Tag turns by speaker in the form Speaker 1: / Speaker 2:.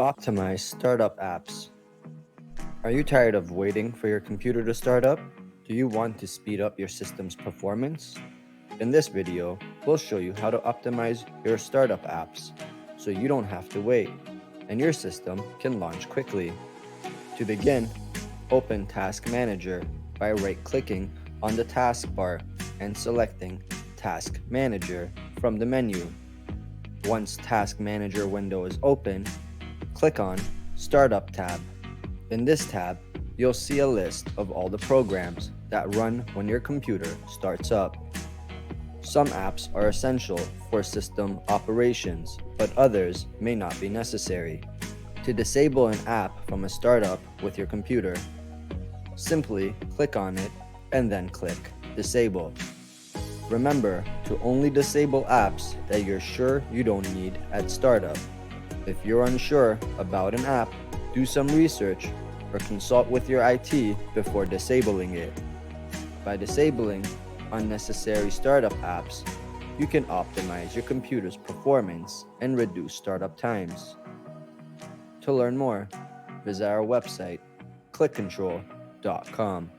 Speaker 1: Optimize startup apps. Are you tired of waiting for your computer to start up? Do you want to speed up your system's performance? In this video, we'll show you how to optimize your startup apps so you don't have to wait and your system can launch quickly. To begin, open Task Manager by right-clicking on the taskbar and selecting Task Manager from the menu. Once Task Manager window is open, click on Startup tab. In this tab, you'll see a list of all the programs that run when your computer starts up. Some apps are essential for system operations, but others may not be necessary. To disable an app from a startup with your computer, simply click on it and then click Disable. Remember to only disable apps that you're sure you don't need at startup. If you're unsure about an app, do some research or consult with your IT before disabling it. By disabling unnecessary startup apps, you can optimize your computer's performance and reduce startup times. To learn more, visit our website, ClickControl.com.